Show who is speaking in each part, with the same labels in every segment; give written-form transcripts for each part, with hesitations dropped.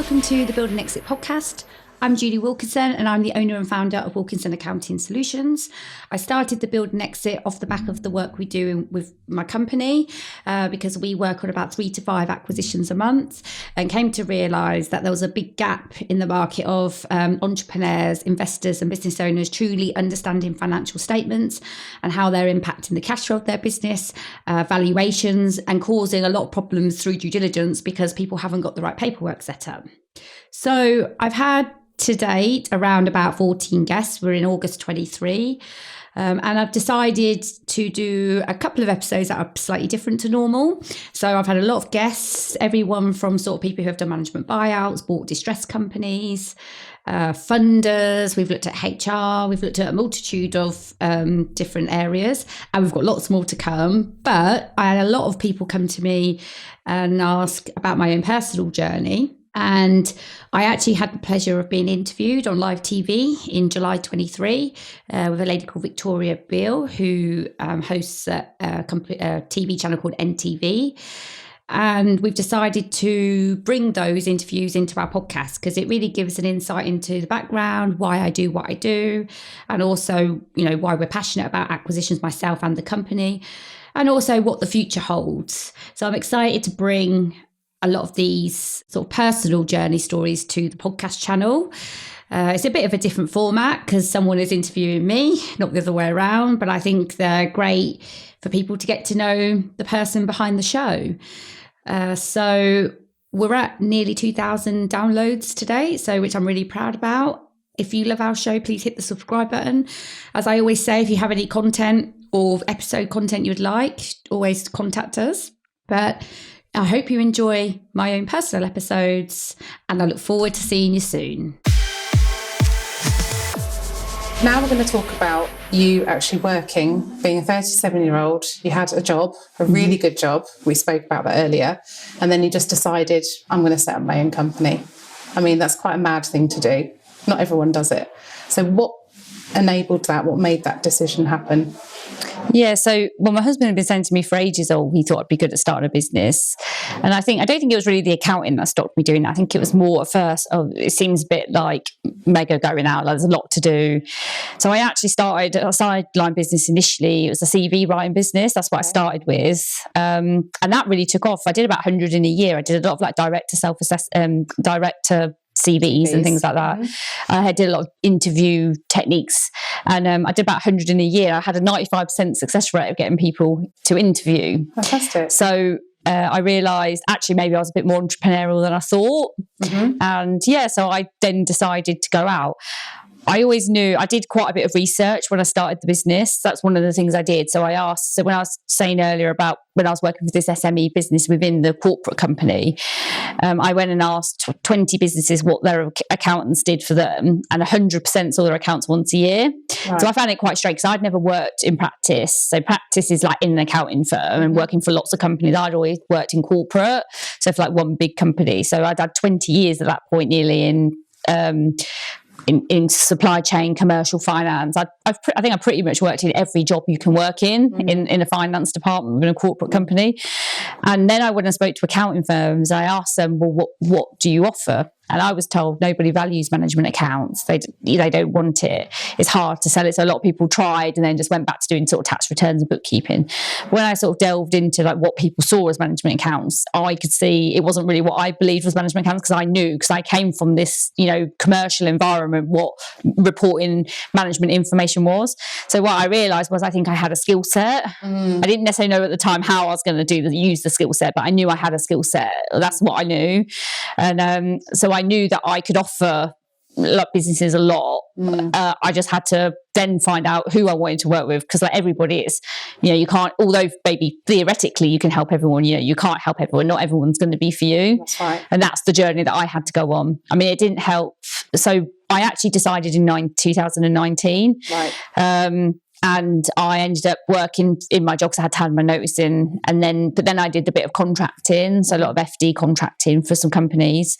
Speaker 1: welcome to the Build and Exit podcast. I'm Julie Wilkinson and I'm the owner and founder of Wilkinson Accounting Solutions. I started the Build and Exit off the back of the work we do with my company because we work on about 3 to 5 acquisitions a month, and came to realise that there was a big gap in the market of entrepreneurs, investors and business owners truly understanding financial statements and how they're impacting the cash flow of their business, valuations, and causing a lot of problems through due diligence because people haven't got the right paperwork set up. So I've had to date around about 14 guests. We're in August 23. And I've decided to do a couple of episodes that are slightly different to normal. So I've had a lot of guests, everyone from sort of people who have done management buyouts, bought distressed companies, funders. We've looked at HR. We've looked at a multitude of different areas, and we've got lots more to come. But I had a lot of people come to me and ask about my own personal journey. And I actually had the pleasure of being interviewed on live TV in July 23 with a lady called Victoria Beale, who hosts a TV channel called NTV. And we've decided to bring those interviews into our podcast because it really gives an insight into the background, why I do what I do, and also, you know, why we're passionate about acquisitions, myself and the company, and also what the future holds. So I'm excited to bring a lot of these sort of personal journey stories to the podcast channel. It's a bit of a different format because someone is interviewing me, not the other way around, but I think they're great for people to get to know the person behind the show. So we're at nearly 2,000 downloads today, which I'm really proud about. If you love our show, please hit the subscribe button. As I always say, if you have any content or episode content you'd like, always contact us. But I hope you enjoy my own personal episodes, and I look forward to seeing you soon.
Speaker 2: Now we're going to talk about you actually working, being a 37-year-old. You had a job, a really good job. We spoke about that earlier. And then you just decided, I'm going to set up my own company. I mean, that's quite a mad thing to do. Not everyone does it. So what enabled that? What made that decision happen?
Speaker 3: Yeah, so my husband had been saying to me for ages, he thought I'd be good at starting a business. And I don't think it was really the accounting that stopped me doing that. I think it was more at first, it seems a bit like mega going out, like there's a lot to do. So I actually started a sideline business initially. It was a CV writing business. That's what I started with. And that really took off. I did about 100 in a year. I did a lot of like director CVs and things like that. I did a lot of interview techniques, and I did about 100 in a year. I had a 95% success rate of getting people to interview.
Speaker 2: Fantastic.
Speaker 3: So I realised actually maybe I was a bit more entrepreneurial than I thought. And so I then decided to go out. I always knew I did quite a bit of research when I started the business. That's one of the things I did. So when I was saying earlier about when I was working for this SME business within the corporate company, I went and asked 20 businesses what their accountants did for them, and 100% saw their accounts once a year. Right. So I found it quite strange because I'd never worked in practice. So practice is like in an accounting firm and working for lots of companies. I'd always worked in corporate, so for like one big company. So I'd had 20 years at that point nearly in supply chain, commercial finance. I think I pretty much worked in every job you can work in a finance department in a corporate company. And then I went and spoke to accounting firms. I asked them, well, what do you offer? And I was told nobody values management accounts. They don't want it. It's hard to sell it. So a lot of people tried and then just went back to doing sort of tax returns and bookkeeping. When I sort of delved into like what people saw as management accounts, I could see it wasn't really what I believed was management accounts because I came from this, commercial environment, what reporting management information was. So what I realised was I think I had a skill set. I didn't necessarily know at the time how I was going to use the skill set, but I knew I had a skill set. That's what I knew. And so I knew that I could offer businesses a lot. I just had to then find out who I wanted to work with, because like everybody is, you can't, although maybe theoretically you can help everyone, you can't help everyone. Not everyone's going to be for you.
Speaker 2: That's right.
Speaker 3: And that's the journey that I had to go on. I mean, it didn't help. So I actually decided in 2019.
Speaker 2: Right.
Speaker 3: And I ended up working in my job because I had to hand my notice in. But then I did a bit of contracting, so a lot of FD contracting for some companies.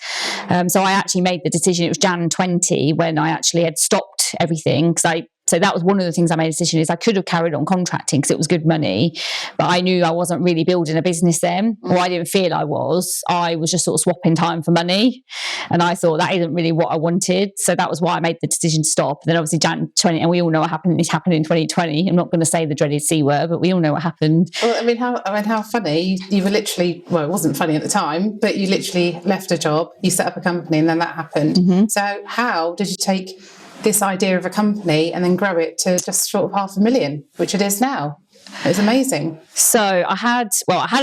Speaker 3: So I actually made the decision, it was Jan 20, when I actually had stopped everything, because So that was one of the things I made a decision is I could have carried on contracting because it was good money, but I knew I wasn't really building a business then, or I didn't feel I was. I was just sort of swapping time for money, and I thought that isn't really what I wanted. So that was why I made the decision to stop. And then obviously Jan 20, and we all know what happened. It happened in 2020. I'm not going to say the dreaded C word, but we all know what happened.
Speaker 2: Well, how funny. You were literally, well, it wasn't funny at the time, but you literally left a job, you set up a company, and then that happened. So how did you take this idea of a company and then grow it to just short of 500,000, which it is now? It's amazing.
Speaker 3: So I had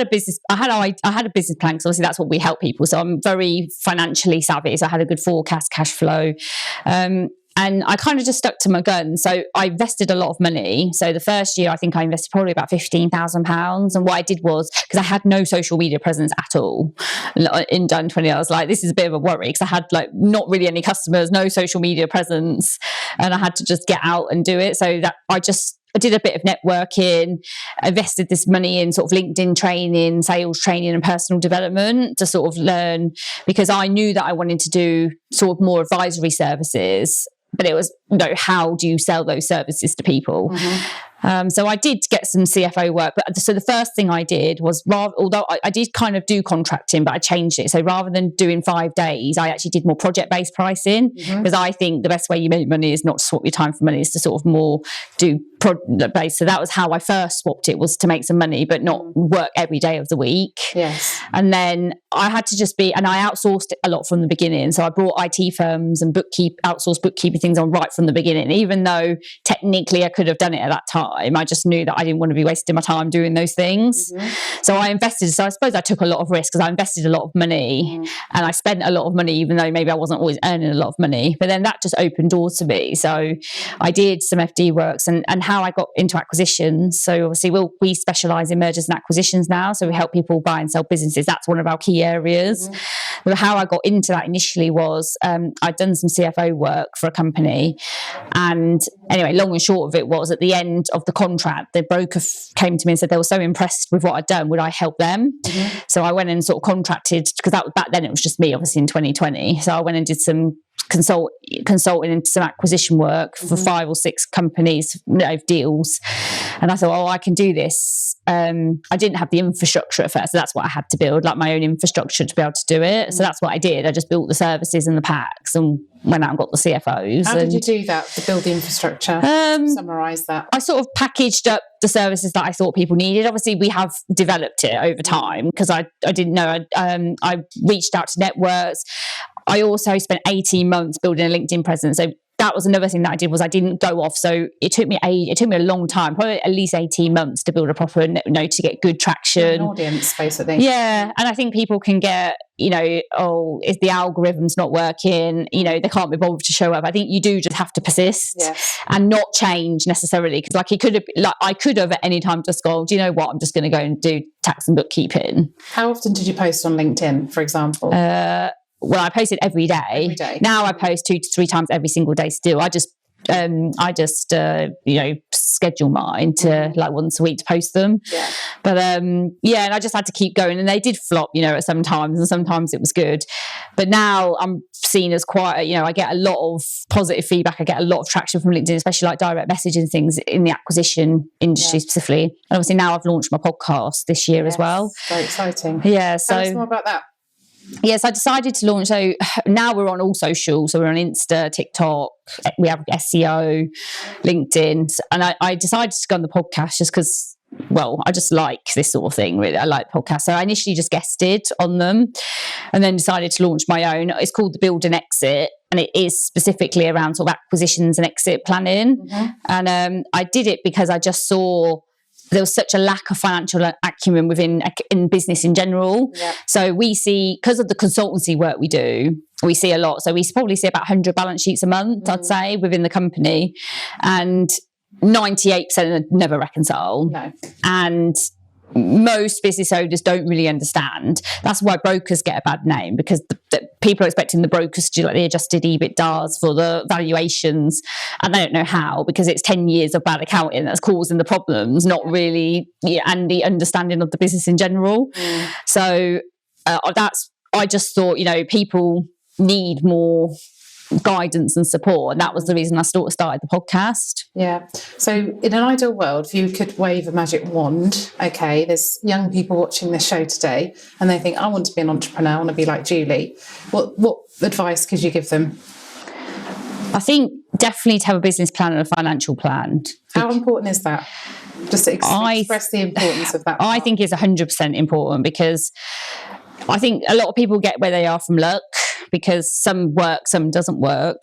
Speaker 3: a business plan, because obviously that's what we help people. So I'm very financially savvy. So I had a good forecast cash flow. And I kind of just stuck to my guns. So I invested a lot of money. So the first year, I think I invested probably about £15,000. And what I did was, because I had no social media presence at all in Jan 20, I was like, this is a bit of a worry, because I had like not really any customers, no social media presence, and I had to just get out and do it. So that I did a bit of networking, invested this money in sort of LinkedIn training, sales training and personal development to sort of learn, because I knew that I wanted to do sort of more advisory services. But it was, how do you sell those services to people? So I did get some CFO work. But so the first thing I did was, although I did kind of do contracting, but I changed it. So rather than doing 5 days, I actually did more project-based pricing, because I think the best way you make money is not to swap your time for money, is to sort of more do project-based. So that was how I first swapped it, was to make some money, but not work every day of the week.
Speaker 2: Yes.
Speaker 3: And then I had to and I outsourced a lot from the beginning. So I brought IT firms and outsourced bookkeeping things on right from the beginning, even though technically I could have done it at that time. I just knew that I didn't want to be wasting my time doing those things. So I invested. So I suppose I took a lot of risk, because I invested a lot of money and I spent a lot of money, even though maybe I wasn't always earning a lot of money. But then that just opened doors to me. So I did some FD works, and how I got into acquisitions. So obviously we specialise in mergers and acquisitions now. So we help people buy and sell businesses. That's one of our key areas. But how I got into that initially was I'd done some CFO work for a company. And anyway, long and short of it was, at the end of the contract, the broker came to me and said they were so impressed with what I'd done, would I help them? So I went and sort of contracted, because back then it was just me, obviously, in 2020. So I went and did some consulting into some acquisition work for 5 or 6 companies, deals. And I thought, I can do this. I didn't have the infrastructure at first, so that's what I had to build, like my own infrastructure to be able to do it. So that's what I did. I just built the services and the packs and went out and got the CFOs.
Speaker 2: How did you do that, to build the infrastructure? Summarise that.
Speaker 3: I sort of packaged up the services that I thought people needed. Obviously, we have developed it over time, because I didn't know. I reached out to networks. I also spent 18 months building a LinkedIn presence. So that was another thing that I did, was I didn't go off. So it took me a long time, probably at least 18 months to build a proper, to get good traction.
Speaker 2: An audience, basically.
Speaker 3: Yeah. And I think people can get, if the algorithm's not working, they can't be bothered to show up. I think you do just have to persist and not change necessarily. Because I could have at any time just gone, do you know what? I'm just going to go and do tax and bookkeeping.
Speaker 2: How often did you post on LinkedIn, for example?
Speaker 3: Well, I posted every day.
Speaker 2: Every day.
Speaker 3: Now I post 2 to 3 times every single day still. I just schedule mine to like once a week to post them.
Speaker 2: Yeah.
Speaker 3: But and I just had to keep going, and they did flop, at some times, and sometimes it was good. But now I'm seen as quite, I get a lot of positive feedback. I get a lot of traction from LinkedIn, especially like direct messaging things in the acquisition industry specifically. And obviously now I've launched my podcast this year as well.
Speaker 2: Very exciting.
Speaker 3: Yeah. So
Speaker 2: tell us more about that.
Speaker 3: Yes, I decided to launch. So now we're on all social. So we're on Insta, TikTok, we have SEO, LinkedIn. And I decided to go on the podcast just because, I just like this sort of thing, really. I like podcasts. So I initially just guested on them and then decided to launch my own. It's called the Build and Exit. And it is specifically around sort of acquisitions and exit planning. And I did it because I just saw there was such a lack of financial acumen in business in general. Yeah. So we see, because of the consultancy work we do, we see a lot. So we probably see about 100 balance sheets a month, I'd say, within the company. And 98% never reconcile. No. And most business owners don't really understand. That's why brokers get a bad name, because the people are expecting the brokers to do like the adjusted EBITDAs for the valuations, and they don't know how, because it's 10 years of bad accounting that's causing the problems, not really, and the understanding of the business in general. So I just thought, people need more guidance and support. And that was the reason I started the podcast.
Speaker 2: Yeah. So in an ideal world, if you could wave a magic wand, okay, there's young people watching this show today and they think, I want to be an entrepreneur, I want to be like Julie. What advice could you give them?
Speaker 3: I think definitely to have a business plan and a financial plan.
Speaker 2: How important is that? Just to express the importance of that part.
Speaker 3: I think it's 100% important, because I think a lot of people get where they are from luck, because some work, some doesn't work.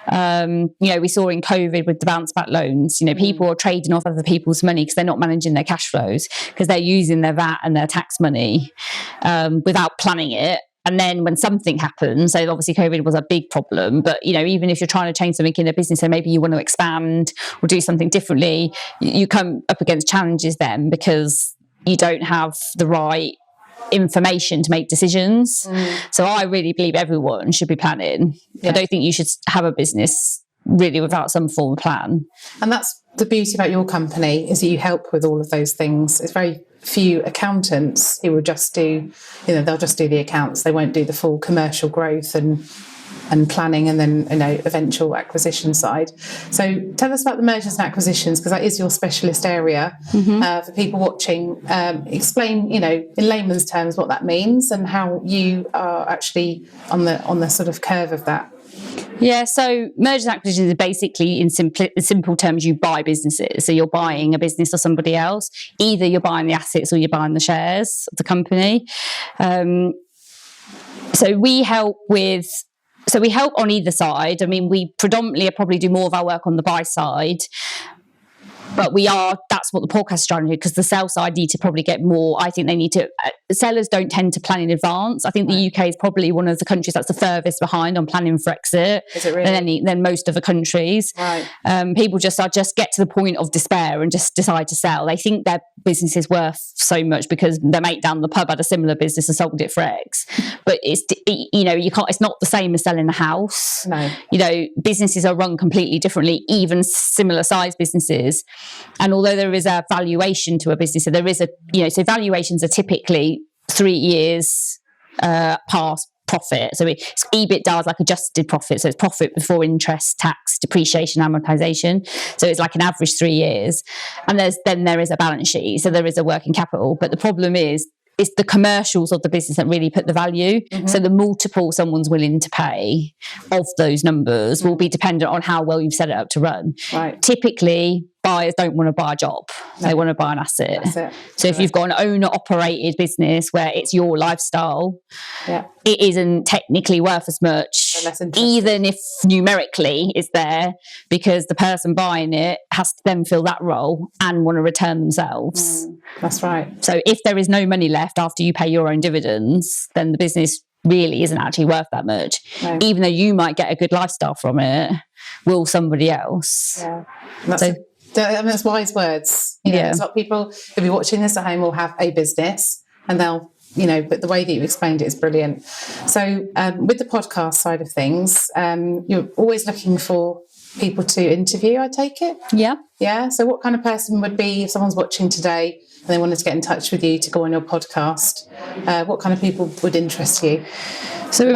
Speaker 3: We saw in COVID with the bounce back loans, people are trading off other people's money because they're not managing their cash flows, because they're using their VAT and their tax money without planning it. And then when something happens, so obviously COVID was a big problem, but even if you're trying to change something in a business, and maybe you want to expand or do something differently, you come up against challenges then, because you don't have the right information to make decisions. So I really believe everyone should be planning. Yeah. I don't think you should have a business really without some form of plan.
Speaker 2: And that's the beauty about your company, is that you help with all of those things. It's very few accountants who will just do, they'll just do the accounts. They won't do the full commercial growth and planning, and then eventual acquisition side. So tell us about the mergers and acquisitions, because that is your specialist area. For people watching. Explain in layman's terms what that means and how you are actually on the sort of curve of that.
Speaker 3: Yeah, so mergers and acquisitions is basically, in simple terms, you buy businesses. So you're buying a business or somebody else. Either you're buying the assets or you're buying the shares of the company. So we help on either side. I mean, we predominantly probably do more of our work on the buy side. But that's what the podcast is trying to do, because the sell side need to probably get more. I think they need to, sellers don't tend to plan in advance. I think the UK is probably one of the countries that's the furthest behind on planning for exit.
Speaker 2: Is it really?
Speaker 3: than most of the countries.
Speaker 2: Right.
Speaker 3: People just get to the point of despair and just decide to sell. They think their business is worth so much because their mate down the pub had a similar business and sold it for X. But it's, you can't, it's not the same as selling a house.
Speaker 2: No.
Speaker 3: Businesses are run completely differently, even similar size businesses. And although there is a valuation to a business, so there is so valuations are typically 3 years past profit. So it's EBITDA is like adjusted profit. So it's profit before interest, tax, depreciation, amortization. So it's like an average 3 years. And there is a balance sheet. So there is a working capital. But the problem is, it's the commercials of the business that really put the value. So the multiple someone's willing to pay of those numbers will be dependent on how well you've set it up to run.
Speaker 2: Right.
Speaker 3: Typically, buyers don't want to buy a job. No. They want to buy an asset.
Speaker 2: That's it.
Speaker 3: So if you've got an owner-operated business where it's your lifestyle, it isn't technically worth as much, even if numerically it's there, because the person buying it has to then fill that role and want to return themselves.
Speaker 2: That's right.
Speaker 3: So if there is no money left after you pay your own dividends, then the business really isn't actually worth that much. No. Even though you might get a good lifestyle from it, will somebody else?
Speaker 2: Yeah. That's wise words. It's what people who'll be watching this at home will have a business, and they'll, but the way that you explained it is brilliant. So with the podcast side of things, you're always looking for people to interview, I take it?
Speaker 3: Yeah.
Speaker 2: Yeah. So what kind of person would be, if someone's watching today and they wanted to get in touch with you to go on your podcast, what kind of people would interest you?
Speaker 3: So we've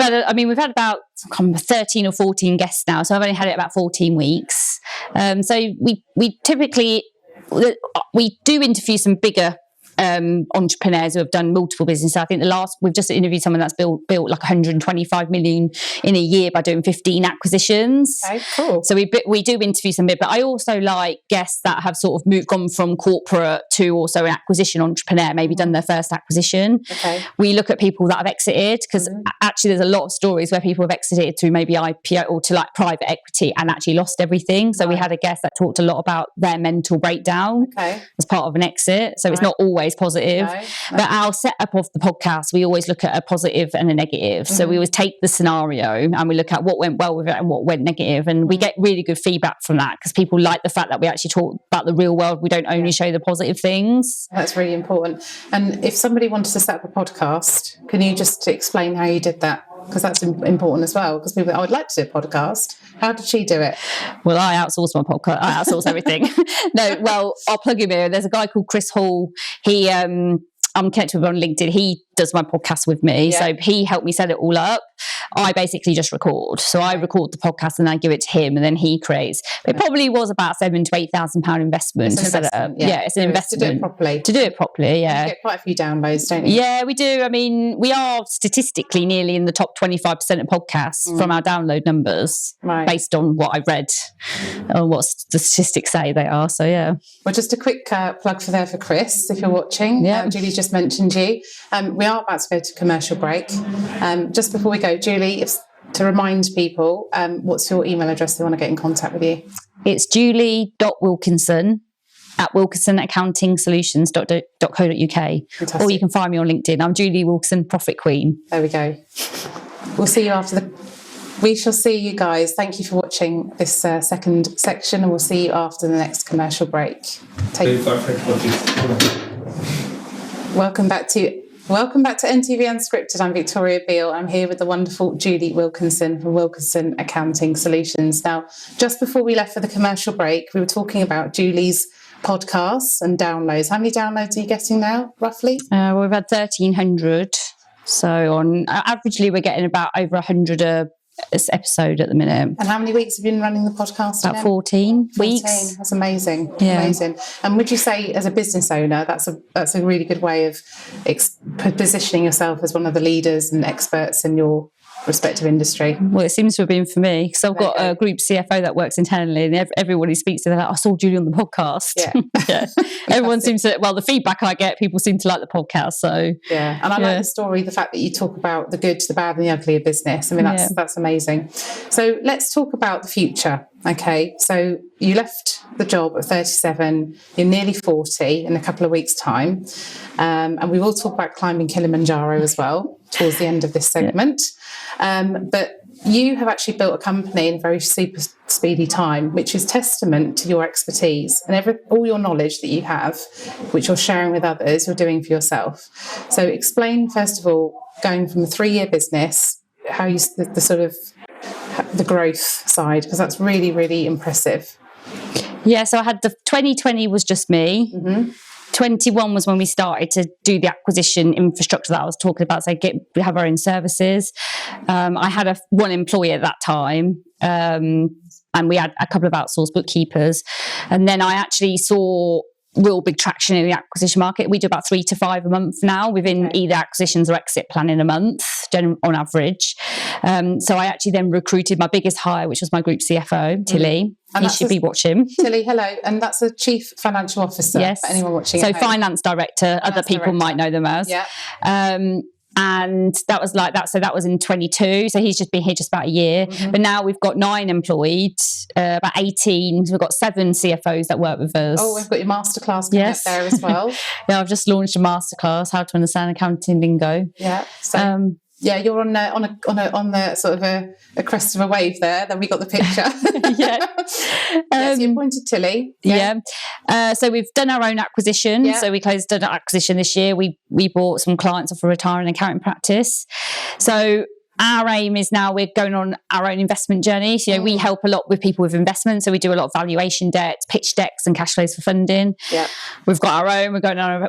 Speaker 3: had about 13 or 14 guests now. So I've only had it about 14 weeks. So we typically, we do interview some bigger entrepreneurs who have done multiple businesses. I think we've just interviewed someone that's built like 125 million in a year by doing 15 acquisitions.
Speaker 2: Okay, cool.
Speaker 3: So we do interview some bit, but I also like guests that have sort of gone from corporate to also an acquisition entrepreneur, maybe done their first acquisition.
Speaker 2: Okay.
Speaker 3: We look at people that have exited, because actually there's a lot of stories where people have exited through maybe IPO or to like private equity and actually lost everything. So we had a guest that talked a lot about their mental breakdown as part of an exit. So it's not always positive. No. But our setup of the podcast, we always look at a positive and a negative. So we always take the scenario and we look at what went well with it and what went negative. And we get really good feedback from that, because people like the fact that we actually talk about the real world. We don't only show the positive things.
Speaker 2: That's really important. And if somebody wanted to set up a podcast, can you just explain how you did that? Because that's important as well. Because people, I would like to do a podcast. How did she do it?
Speaker 3: Well, I outsource my podcast. I outsource everything. No, well, I'll plug him here. There's a guy called Chris Hall. I'm connected with him on LinkedIn. He does my podcast with me.
Speaker 2: Yeah.
Speaker 3: So he helped me set it all up. I basically just record. So I record the podcast and I give it to him, and then he creates. It probably was about £7,000 to £8,000 investment to set it up. Yeah, it's an investment.
Speaker 2: To do it properly.
Speaker 3: To do it properly, yeah.
Speaker 2: You get quite a few downloads, don't you?
Speaker 3: Yeah, we do. I mean, we are statistically nearly in the top 25% of podcasts from our download numbers, based on what I've read and what the statistics say they are. So, yeah.
Speaker 2: Well, just a quick plug for Chris, if you're watching.
Speaker 3: Yeah.
Speaker 2: Julie just mentioned you. We are about to go to commercial break. Just before we go, Julie, to remind people, what's your email address if they want to get in contact with you?
Speaker 3: It's julie.wilkinson@wilkinsonaccountingsolutions.co.uk.
Speaker 2: Fantastic.
Speaker 3: Or you can find me on LinkedIn. I'm Julie Wilkinson, Profit Queen.
Speaker 2: There we go. We'll see you we shall see you guys. Thank you for watching this second section, and we'll see you after the next commercial break. Welcome back to NTV Unscripted. I'm Victoria Beale. I'm here with the wonderful Julie Wilkinson from Wilkinson Accounting Solutions. Now, just before we left for the commercial break, we were talking about Julie's podcasts and downloads. How many downloads are you getting now, roughly?
Speaker 3: We've had 1,300. So on averagely, we're getting about over 100 episode at the minute.
Speaker 2: And how many weeks have you been running the podcast?
Speaker 3: About 14 weeks.
Speaker 2: That's amazing.
Speaker 3: Yeah.
Speaker 2: Amazing. And would you say, as a business owner, that's a really good way of positioning yourself as one of the leaders and experts in your respective industry?
Speaker 3: Well, it seems to have been for me, because I've got a group CFO that works internally, and everyone who speaks to them, like, I saw Julie on the podcast.
Speaker 2: Yeah.
Speaker 3: Yeah. Everyone seems to, the feedback I get, people seem to like the podcast. So
Speaker 2: yeah, and I like the story, the fact that you talk about the good, the bad, and the ugly of business. I mean, that's amazing. So let's talk about the future. Okay, so you left the job at 37, you're nearly 40 in a couple of weeks' time, and we will talk about climbing Kilimanjaro as well towards the end of this segment. But you have actually built a company in a very super speedy time, which is testament to your expertise and all your knowledge that you have, which you're sharing with others, you're doing for yourself. So explain, first of all, going from a 3-year business, how you the sort of the growth side, because that's really, really impressive.
Speaker 3: Yeah, so I had 2020 was just me.
Speaker 2: Mm-hmm.
Speaker 3: 21 was when we started to do the acquisition infrastructure that I was talking about. So we have our own services. I had one employee at that time, and we had a couple of outsourced bookkeepers. And then I actually saw real big traction in the acquisition market. We do about 3 to 5 a month now within either acquisitions or exit plan in a month, on average. So I actually then recruited my biggest hire, which was my group CFO, Tilly.
Speaker 2: And
Speaker 3: you should be watching.
Speaker 2: Tilly, hello. And that's a chief financial officer.
Speaker 3: Yes.
Speaker 2: For anyone watching.
Speaker 3: So finance director, other people might know them as.
Speaker 2: Yeah.
Speaker 3: And that was like that. So that was in 22. So he's just been here just about a year. Mm-hmm. But now we've got 9 employed, about 18. So we've got 7 CFOs that work with us.
Speaker 2: Oh, we've got your masterclass coming up there as well.
Speaker 3: Yeah, I've just launched a masterclass, How to Understand Accounting Lingo.
Speaker 2: Yeah. So yeah, you're on the sort of a crest of a wave there. Then we got the picture.
Speaker 3: Yeah.
Speaker 2: So you appointed Tilly.
Speaker 3: Yeah. So we've done our own acquisition.
Speaker 2: Yeah.
Speaker 3: So we closed an acquisition this year. We bought some clients off a retiring accounting practice. So our aim is now we're going on our own investment journey. So, we help a lot with people with investment. So we do a lot of valuation decks, pitch decks, and cash flows for funding.
Speaker 2: Yeah.
Speaker 3: We've got our own.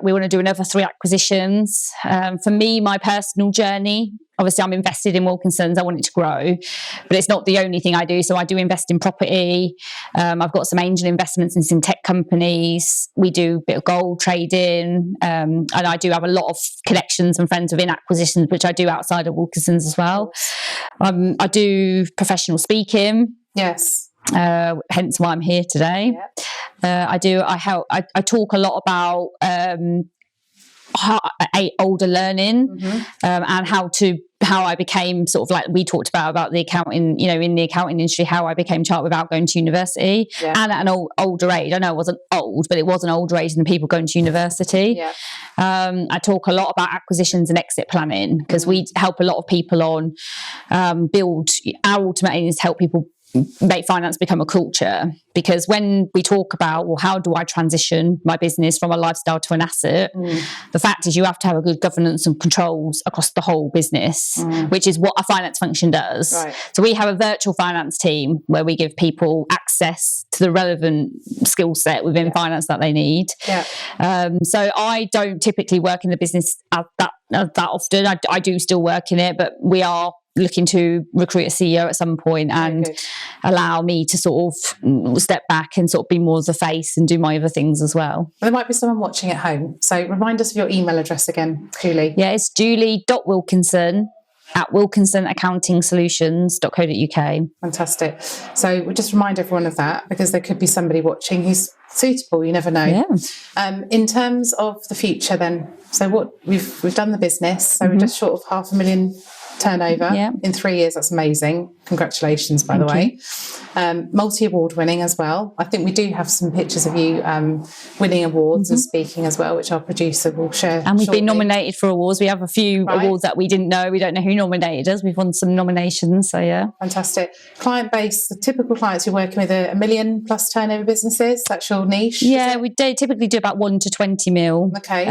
Speaker 3: We want to do another 3 acquisitions. For me, my personal journey, obviously I'm invested in Wilkinson's. I want it to grow, but it's not the only thing I do. So I do invest in property. I've got some angel investments in some tech companies. We do a bit of gold trading. And I do have a lot of connections and friends within acquisitions, which I do outside of Wilkinson's as well. I do professional speaking.
Speaker 2: Yes.
Speaker 3: Hence why I'm here today. Yeah. I talk a lot about older learning, and how I became sort of like we talked about the accounting, in the accounting industry, how I became chartered without going to university, and at an older age. I know I wasn't old, but it was an older age than people going to university.
Speaker 2: Yeah.
Speaker 3: I talk a lot about acquisitions and exit planning, because we help a lot of people on build. Our ultimate aim is to help people make finance become a culture, because when we talk about, well, how do I transition my business from a lifestyle to an asset, the fact is you have to have a good governance and controls across the whole business, which is what a finance function does.
Speaker 2: Right.
Speaker 3: So we have a virtual finance team where we give people access to the relevant skill set within finance that they need.
Speaker 2: Yeah.
Speaker 3: So I don't typically work in the business at that that often. I do still work in it, but we are looking to recruit a CEO at some point and allow me to sort of step back and sort of be more of the face and do my other things as well.
Speaker 2: There might be someone watching at home. So remind us of your email address again, Julie.
Speaker 3: Yeah, it's julie.wilkinson@wilkinsonaccountings.co.uk.
Speaker 2: Fantastic. So we'll just remind everyone of that, because there could be somebody watching who's suitable. You never know.
Speaker 3: Yeah.
Speaker 2: In terms of the future then, so what we've done the business, so we're just short of 500,000 turnover in 3 years. That's amazing. Congratulations, by the way. Multi-award winning as well. I think we do have some pictures of you winning awards and speaking as well, which our producer will share.
Speaker 3: And we've
Speaker 2: shortly.
Speaker 3: been nominated for awards. We have a few awards that we didn't know. We don't know who nominated us. We've won some nominations. So yeah.
Speaker 2: Fantastic. Client base, the typical clients you're working with are $1 million plus turnover businesses. That's your niche.
Speaker 3: Yeah, we typically do about 1 to 20 mil.
Speaker 2: Okay.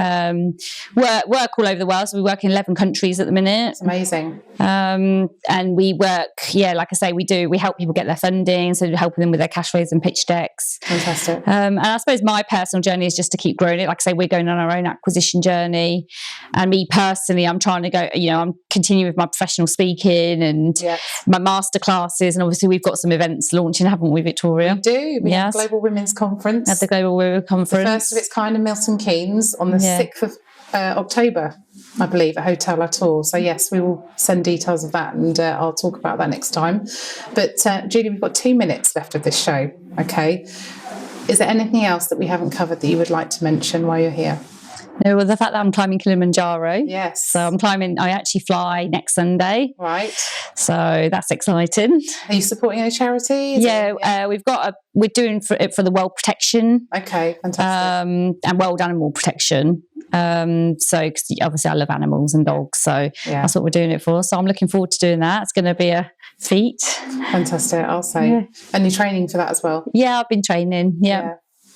Speaker 3: Work all over the world. So we work in 11 countries at the minute.
Speaker 2: That's amazing.
Speaker 3: And we work, like I say, we help people get their funding, so helping them with their cash flows and pitch decks.
Speaker 2: Fantastic.
Speaker 3: And I suppose my personal journey is just to keep growing it. Like I say, we're going on our own acquisition journey, and me personally, I'm trying to go, I'm continuing with my professional speaking and my master classes, and obviously we've got some events launching, haven't we, Victoria?
Speaker 2: We do. We have Global Women's Conference.
Speaker 3: At the Global Women's Conference.
Speaker 2: The first of its kind in Milton Keynes on the 6th of October, I believe, at Hotel Latour. So yes, we will send details of that, and I'll talk about that next time. But Julie, we've got 2 minutes left of this show. Okay. Is there anything else that we haven't covered that you would like to mention while you're here?
Speaker 3: No, well, the fact that I'm climbing Kilimanjaro.
Speaker 2: Yes.
Speaker 3: So I actually fly next Sunday.
Speaker 2: Right.
Speaker 3: So that's exciting.
Speaker 2: Are you supporting a charity?
Speaker 3: We're doing it for the world protection.
Speaker 2: Okay, fantastic.
Speaker 3: And world animal protection. So, cause obviously I love animals and dogs. So that's what we're doing it for. So I'm looking forward to doing that. It's going to be a feat.
Speaker 2: Fantastic, I'll say. Yeah. And you're training for that as well?
Speaker 3: Yeah, I've been training. Yeah.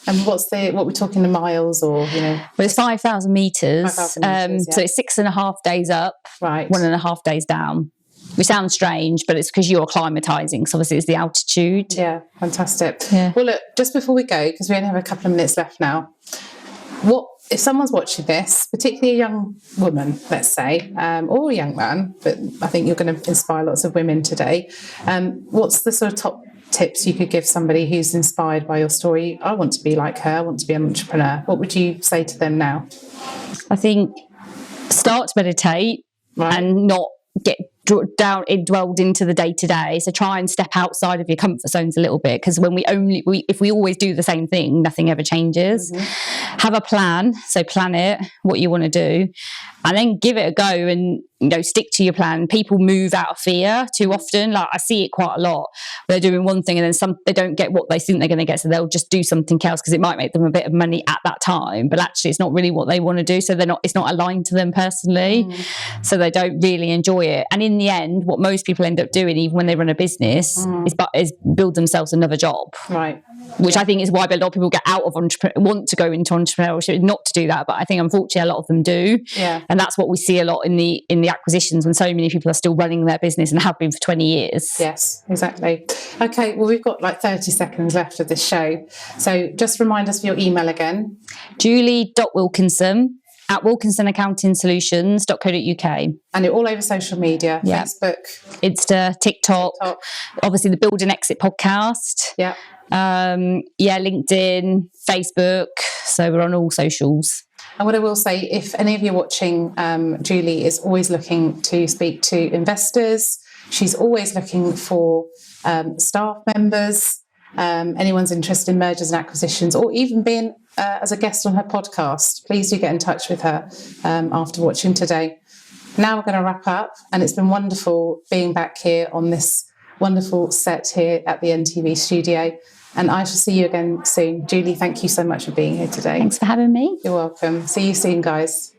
Speaker 2: And what we're talking in miles, or
Speaker 3: Well, it's 5,000 meters.
Speaker 2: 5,000 meters,
Speaker 3: So it's 6.5 days up,
Speaker 2: right?
Speaker 3: 1.5 days down. Which sounds strange, but it's because you're acclimatizing. So obviously it's the altitude.
Speaker 2: Yeah, fantastic.
Speaker 3: Yeah.
Speaker 2: Well, look, just before we go, because we only have a couple of minutes left now, what if someone's watching this, particularly a young woman, let's say, or a young man, but I think you're going to inspire lots of women today. What's the sort of top tips you could give somebody who's inspired by your story? I want to be like her, I want to be an entrepreneur. What would you say to them now?
Speaker 3: I think start to meditate and not get dwelled into the day-to-day. So try and step outside of your comfort zones a little bit, because when if we always do the same thing, nothing ever changes. Have a plan. So plan it, what you want to do, and then give it a go, and stick to your plan. People move out of fear too often. Like I see it quite a lot. They're doing one thing and then they don't get what they think they're going to get, so they'll just do something else because it might make them a bit of money at that time, but actually it's not really what they want to do. So it's not aligned to them personally, so they don't really enjoy it. And in the end, what most people end up doing, even when they run a business, is build themselves another job.
Speaker 2: Right.
Speaker 3: Which I think is why a lot of people get out of want to go into entrepreneurship, not to do that. But I think unfortunately a lot of them do.
Speaker 2: Yeah.
Speaker 3: And that's what we see a lot in the acquisitions, when so many people are still running their business and have been for 20 years.
Speaker 2: Yes, exactly. Okay, well, we've got like 30 seconds left of this show. So just remind us of your email again.
Speaker 3: julie.wilkinson@wilkinsonaccountings.co.uk.
Speaker 2: And you're all over social media, Facebook,
Speaker 3: Insta, TikTok, obviously the Build and Exit podcast.
Speaker 2: Yeah.
Speaker 3: LinkedIn, Facebook. So we're on all socials.
Speaker 2: And what I will say, if any of you are watching, Julie is always looking to speak to investors. She's always looking for staff members, anyone's interested in mergers and acquisitions, or even being as a guest on her podcast. Please do get in touch with her after watching today. Now we're going to wrap up, and it's been wonderful being back here on this wonderful set here at the NTV studio. And I shall see you again soon. Julie, thank you so much for being here today.
Speaker 3: Thanks for having me.
Speaker 2: You're welcome. See you soon, guys.